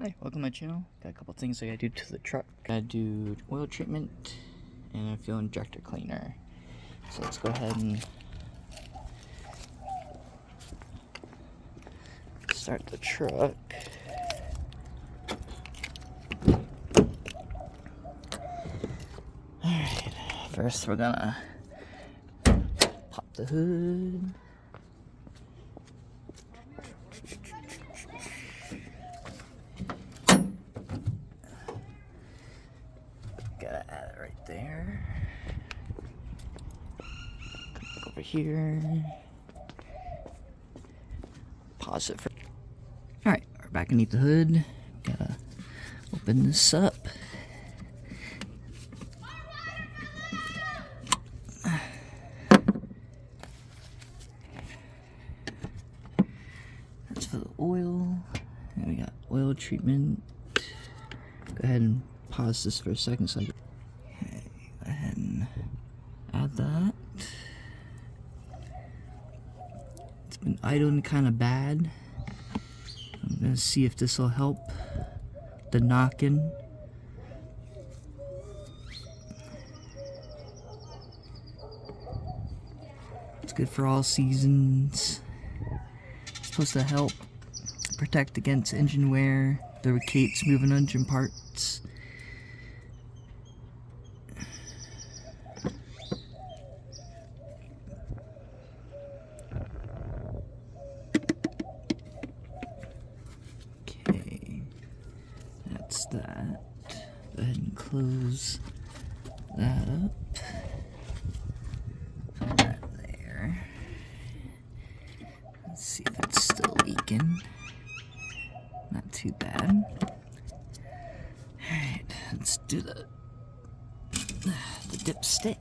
Hi, welcome to my channel. Got a couple things I gotta do to the truck. Gotta do oil treatment and a fuel injector cleaner. So let's go ahead and start the truck. Alright, first we're gonna pop the hood. Gotta add it right there. Look over here. Pause it for. Alright, we're back underneath the hood. Gotta open this up. That's for the oil. And we got oil treatment. Go ahead and pause this for a second so I can. Okay, go ahead and add that. It's been idling kind of bad. I'm gonna see if this will help the knocking. It's good for all seasons. It's supposed to help protect against engine wear, lubricates moving engine parts. Okay, that's that. Go ahead and close that up. Put that there. Let's see if it's still leaking. Not too bad. Alright, let's do the dipstick.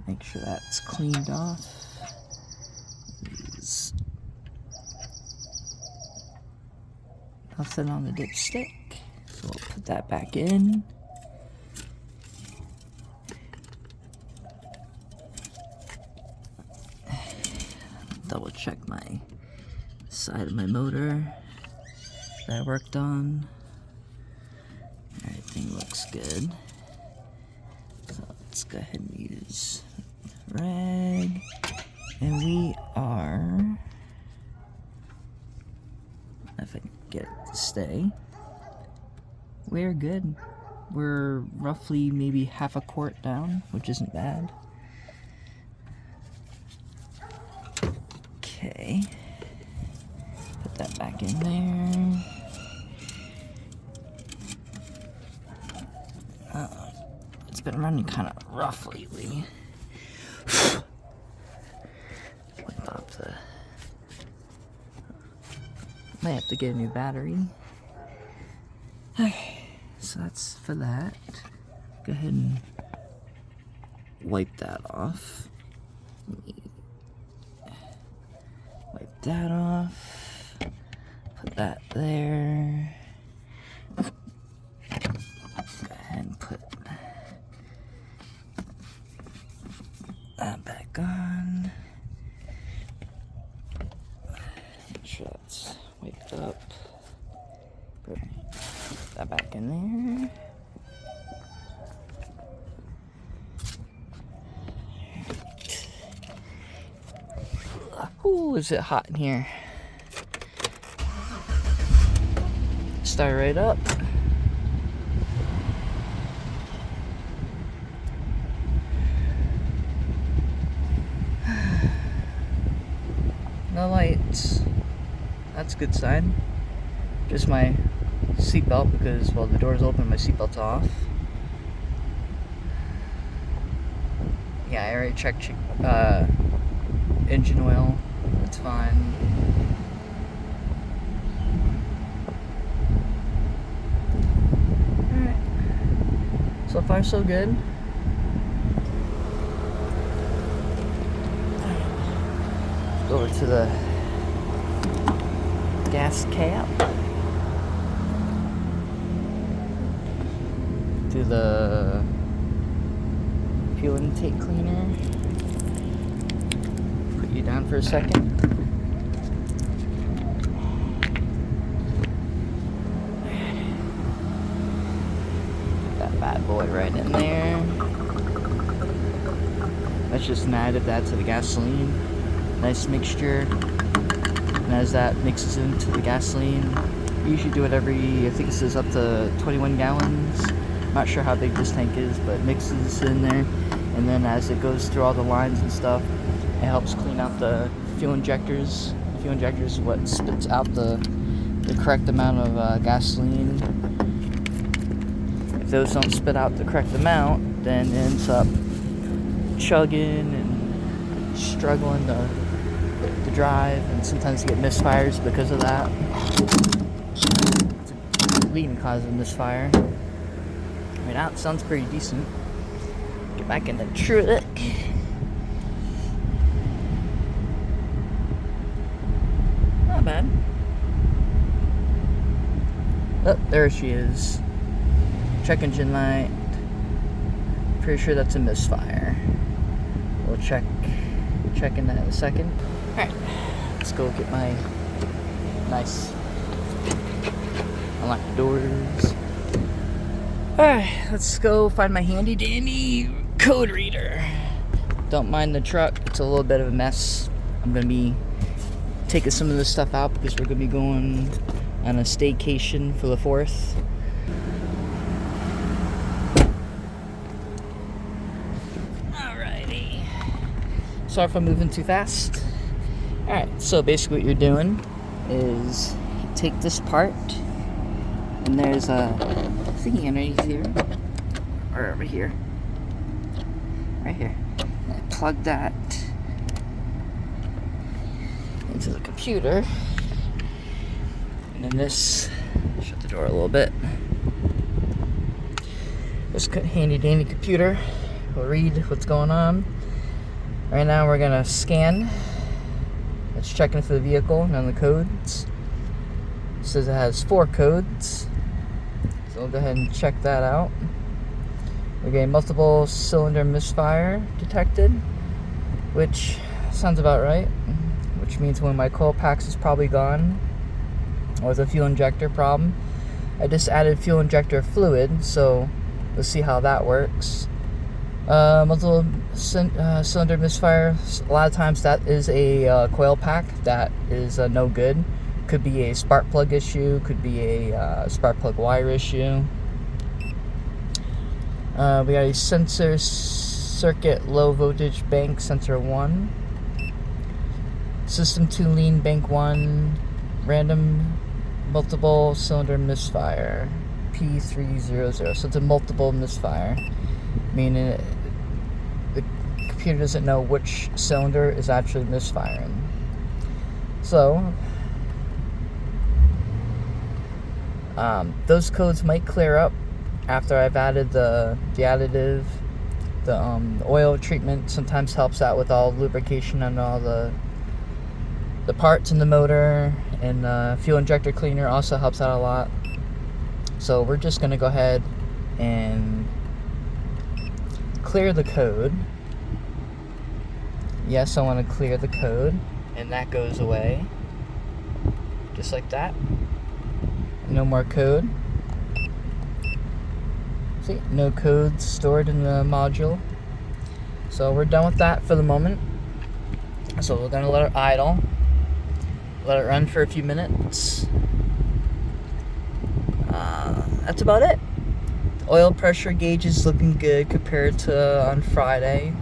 Make sure that's cleaned off. There's nothing on the dipstick, so we'll put that back in. Double check my side of my motor that I worked on. Everything looks good. So let's go ahead and use rag. And we are, if I can get it to stay, we're good. We're roughly maybe half a quart down, which isn't bad. Okay, put that back in there. It's been running kind of rough lately. Wipe off the. Might have to get a new battery. Okay, so that's for that. Go ahead and wipe that off. Wipe that off. Put that there. Go ahead and put that back on. Make sure that's wiped up. Put that back in there. Ooh, is it hot in here? Start right up. No lights. That's a good sign. Just my seatbelt because, well, the door's open, my seatbelt's off. Yeah, I already checked engine oil. That's fine. Alright. So far, so good. Go over to the gas cap. Do the fuel intake cleaner. Put you down for a second. Put that bad boy right in there. That's just an additive to add to the gasoline. Nice mixture. And as that mixes into the gasoline, you usually do it every, I think it says up to 21 gallons. Not sure how big this tank is, but mixes in there. And then as it goes through all the lines and stuff, it helps clean out the fuel injectors. The fuel injectors is what spits out the correct amount of gasoline. If those don't spit out the correct amount, then it ends up chugging and struggling to drive, and sometimes you get misfires because of that. It's a leading cause of misfire. Right now it sounds pretty decent. Get back in the truck. Not bad. Oh, there she is. Check engine light. Pretty sure that's a misfire. We'll check in that in a second. Alright, let's go get my nice unlock the doors. Alright, let's go find my handy dandy code reader. Don't mind the truck, it's a little bit of a mess. I'm gonna be taking some of this stuff out because we're gonna be going on a staycation for the 4th. Alrighty. Sorry if I'm moving too fast. Alright, so basically what you're doing is you take this part, and there's a thingy underneath here, or over here, right here. And I plug that into the computer, and then this, shut the door a little bit, this handy dandy computer will read what's going on. Right now we're gonna scan. It's checking for the vehicle and on the codes. It says it has 4 codes. So we'll go ahead and check that out. We're getting multiple cylinder misfire detected, which sounds about right. Which means one of my coil packs is probably gone. Or the fuel injector problem. I just added fuel injector fluid, so let's see how that works. Multiple cylinder misfire, a lot of times that is a coil pack that is no good. Could be a spark plug issue, could be a spark plug wire issue. We got a sensor circuit low voltage bank sensor 1. System 2 lean bank 1. Random multiple cylinder misfire P300. So it's a multiple misfire, meaning the computer doesn't know which cylinder is actually misfiring. So those codes might clear up after I've added the additive. The oil treatment sometimes helps out with all lubrication and all the parts in the motor, and fuel injector cleaner also helps out a lot. So we're just gonna go ahead and clear the code. Yes, I want to clear the code, and that goes away just like that. No more code. See, no codes stored in the module. So we're done with that for the moment. So we're gonna let it idle, let it run for a few minutes. That's about it. The oil pressure gauge is looking good compared to on Friday.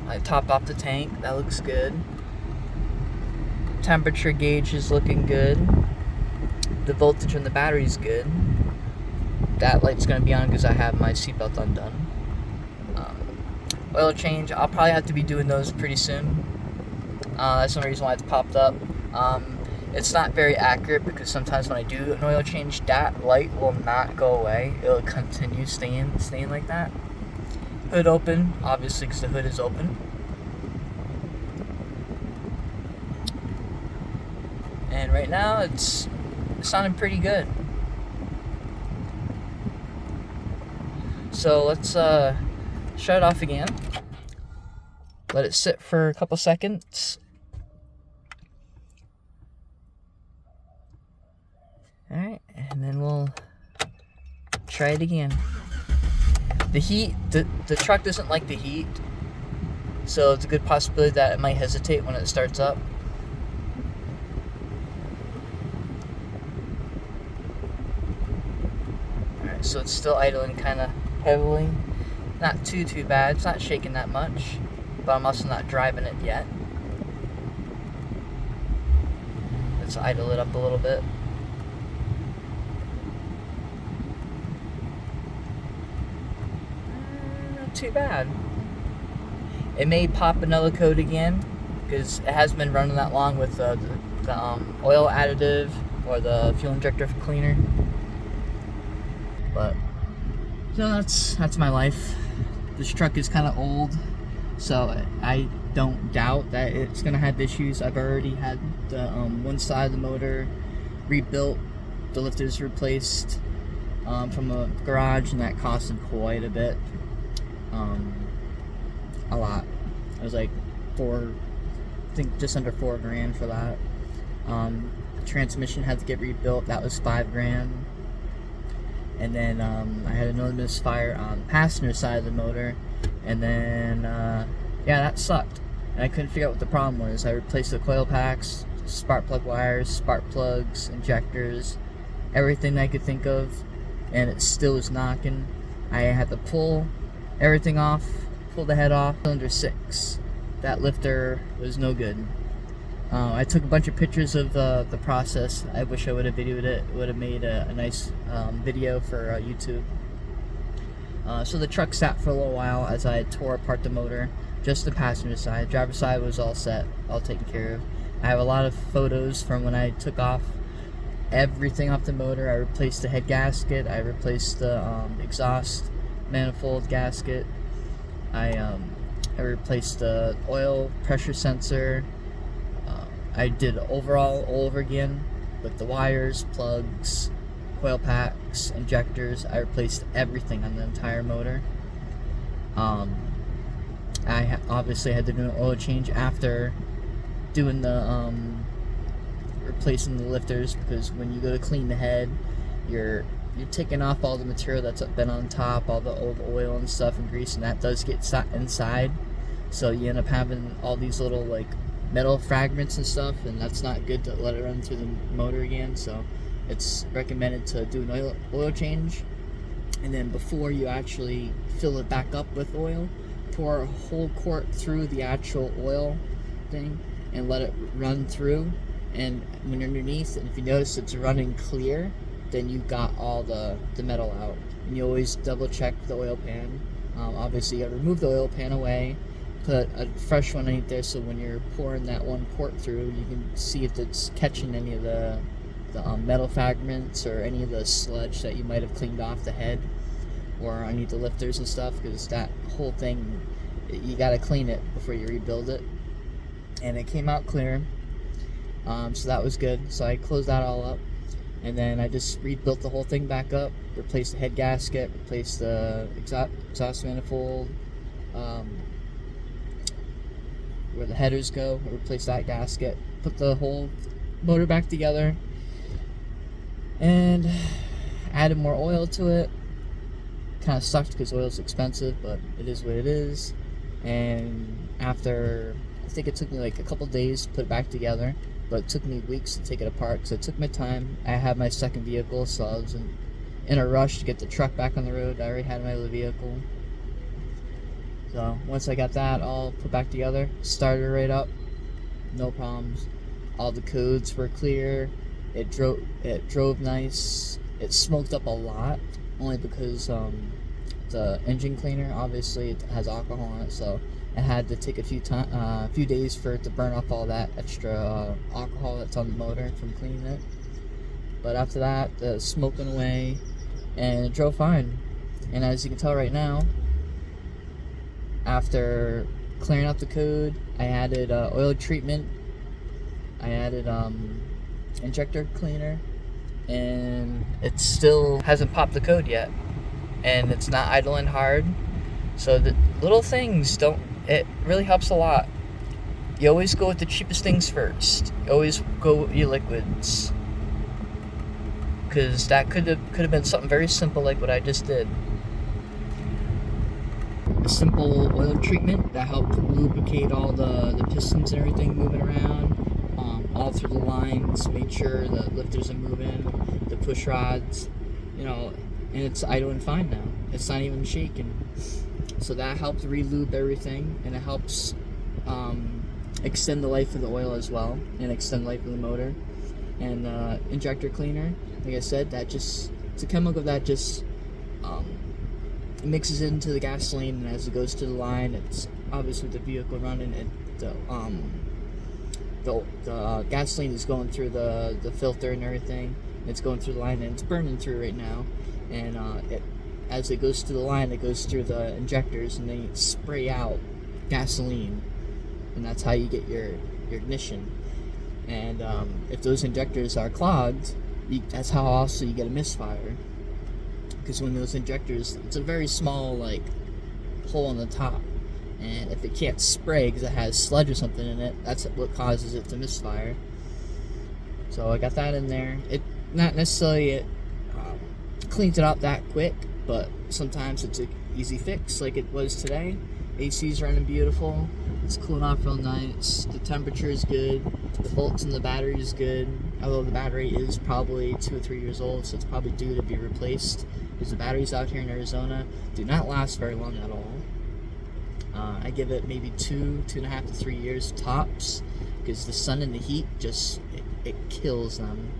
I topped off the tank, that looks good. Temperature gauge is looking good. The voltage on the battery is good. That light's going to be on because I have my seatbelt undone. Oil change, I'll probably have to be doing those pretty soon. That's the only reason why it's popped up. It's not very accurate because sometimes when I do an oil change, that light will not go away. It'll continue staying like that. Hood open, obviously, because the hood is open. And right now it's sounding pretty good. So let's shut it off again. Let it sit for a couple seconds. Alright, and then we'll try it again. The heat, the truck doesn't like the heat, so it's a good possibility that it might hesitate when it starts up. Alright, so it's still idling kind of heavily. Not too bad, it's not shaking that much, but I'm also not driving it yet. Let's idle it up a little bit. Not too bad. It may pop another code again because it hasn't been running that long with the oil additive or the fuel injector cleaner. But so that's my life. This truck is kind of old, so I don't doubt that it's gonna have issues. I've already had the one side of the motor rebuilt, the lifters replaced from a garage, and that costed quite a bit. A lot. It was like I think just under $4 grand for that. The transmission had to get rebuilt. That was $5 grand. And then I had another misfire on the passenger side of the motor, and then yeah, that sucked. And I couldn't figure out what the problem was. I replaced the coil packs, spark plug wires, spark plugs, injectors, everything I could think of, and it still was knocking. I had to pull everything off, pull the head off. Cylinder 6. That lifter was no good. I took a bunch of pictures of the process. I wish I would have videoed it. It would have made a nice video for YouTube. So the truck sat for a little while as I tore apart the motor. Just the passenger side. Driver's side was all set, all taken care of. I have a lot of photos from when I took off everything off the motor. I replaced the head gasket. I replaced the exhaust manifold gasket. I replaced the oil pressure sensor. I did overall all over again with the wires, plugs, coil packs, injectors. I replaced everything on the entire motor. I obviously had to do an oil change after doing the replacing the lifters, because when you go to clean the head, you're taking off all the material that's been on top, all the old oil and stuff and grease, and that does get inside. So you end up having all these little like metal fragments and stuff, and that's not good to let it run through the motor again. So it's recommended to do an oil change, and then before you actually fill it back up with oil, pour a whole quart through the actual oil thing and let it run through. And when you're underneath, and if you notice it's running clear, then you got all the metal out. And you always double check the oil pan. Obviously you gotta remove the oil pan away, put a fresh one underneath there, so when you're pouring that one quart through, you can see if it's catching any of the metal fragments or any of the sludge that you might have cleaned off the head or underneath the lifters and stuff, because that whole thing, you got to clean it before you rebuild it. And it came out clear, so that was good. So I closed that all up, and then I just rebuilt the whole thing back up, replaced the head gasket, replaced the exhaust manifold, where the headers go. I replaced that gasket, put the whole motor back together, and added more oil to it. Kind of sucked because oil's expensive, but it is what it is. And after, I think it took me like a couple days to put it back together, but it took me weeks to take it apart because it took my time. I had my second vehicle, so I was in a rush to get the truck back on the road. I already had my other vehicle. So once I got that all put back together, started right up, no problems. All the codes were clear. It drove nice. It smoked up a lot, only because the engine cleaner, obviously it has alcohol on it, so it had to take a few days for it to burn off all that extra alcohol that's on the motor from cleaning it. But after that, the smoke went away, and it drove fine. And as you can tell right now, after clearing out the code, I added oil treatment, I added injector cleaner, and it still hasn't popped the code yet, and it's not idling hard. So the little things it really helps a lot. You always go with the cheapest things first. You always go with your liquids, because that could have been something very simple like what I just did. A simple oil treatment that helped lubricate all the pistons and everything moving around, all through the lines, made sure the lifters are moving, the push rods, and it's idling fine now. It's not even shaking. So that helped re-lube everything, and it helps extend the life of the oil as well, and extend the life of the motor. And injector cleaner, like I said, it's a chemical that just it mixes into the gasoline, and as it goes to the line, it's obviously with the vehicle running, the gasoline is going through the filter and everything. It's going through the line, and it's burning through right now. And as it goes to the line, it goes through the injectors, and they spray out gasoline, and that's how you get your ignition. And if those injectors are clogged, that's how also you get a misfire. Because when those injectors, it's a very small hole on the top, and if it can't spray because it has sludge or something in it, that's what causes it to misfire. So I got that in there. It not necessarily cleans it out that quick, but sometimes it's an easy fix, like it was today. AC's running beautiful. It's cooling off real nice. The temperature is good. The volts in the battery is good. Although the battery is probably 2 or 3 years old, so it's probably due to be replaced. Because the batteries out here in Arizona do not last very long at all. I give it maybe 2.5 to 3 years tops, because the sun and the heat it kills them.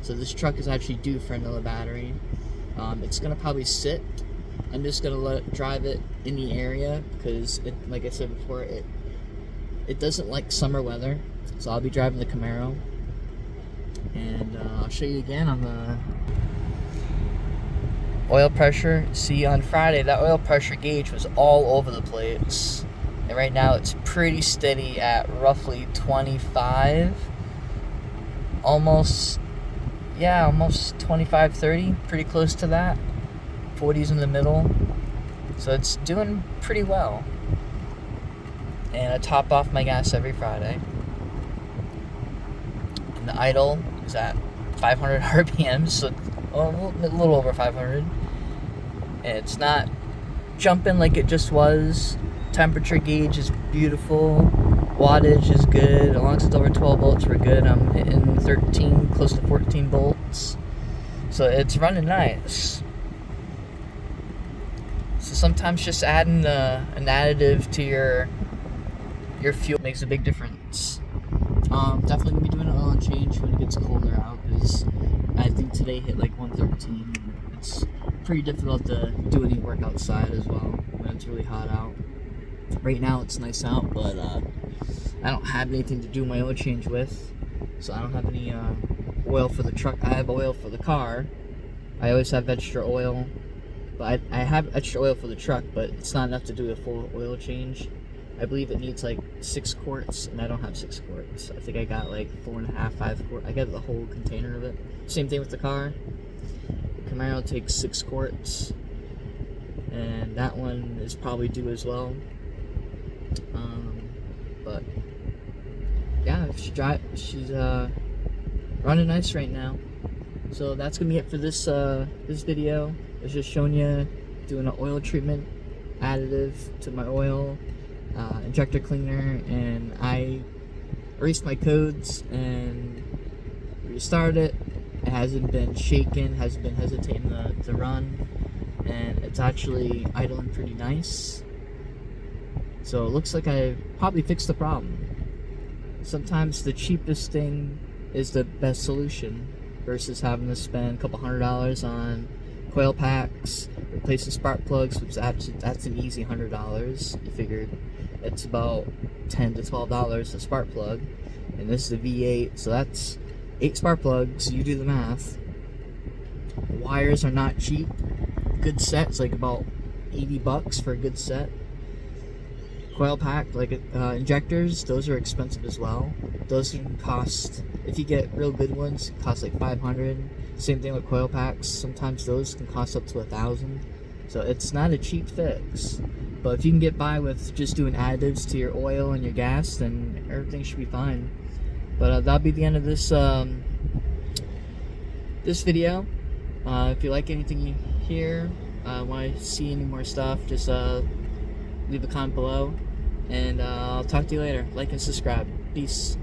So this truck is actually due for another battery. It's gonna probably sit. I'm just gonna drive it in the area, because like I said before, it doesn't like summer weather. So I'll be driving the Camaro, and I'll show you again on the oil pressure. See, on Friday that oil pressure gauge was all over the place, and right now it's pretty steady at roughly 25, almost 25, 30, pretty close to that. 40's in the middle, so it's doing pretty well. And I top off my gas every Friday, and the idle is at 500 RPMs, so a little over 500. And it's not jumping like it just was. Temperature gauge is beautiful. Wattage is good. As long as it's over 12 volts, we're good. I'm hitting 13, close to 14 volts. So it's running nice. So sometimes just adding an additive to your fuel makes a big difference. Definitely gonna be doing an oil change when it gets colder out, because I think today hit like 113. It's pretty difficult to do any work outside as well when it's really hot out. Right now it's nice out, but I don't have anything to do my oil change with, so I don't have any oil for the truck. I have oil for the car. I always have extra oil, but I have extra oil for the truck, but it's not enough to do a full oil change. I believe it needs like 6 quarts, and I don't have 6 quarts. I think I got like 4.5, 5 quarts. I got the whole container of it. Same thing with the car. The Camaro takes 6 quarts, and that one is probably due as well. But yeah, she's running nice right now. So that's gonna be it for this video. I was just showing you doing an oil treatment additive to my oil, injector cleaner, and I erased my codes and restarted it. It hasn't been shaken, hasn't been hesitating to run, and it's actually idling pretty nice. So it looks like I probably fixed the problem. Sometimes the cheapest thing is the best solution versus having to spend a couple $100 on coil packs, replacing spark plugs, which that's an easy $100. You figured it's about $10 to $12 a spark plug, and this is a V8, so that's 8 spark plugs. You do the math. Wires are not cheap. Good set's like about $80 for a good set. Coil pack, like injectors, those are expensive as well. Those can cost, if you get real good ones, it costs like $500. Same thing with coil packs. Sometimes those can cost up to $1,000. So it's not a cheap fix. But if you can get by with just doing additives to your oil and your gas, then everything should be fine. But that'll be the end of this this video. If you like anything you hear, want to see any more stuff, just leave a comment below. And I'll talk to you later. Like and subscribe. Peace.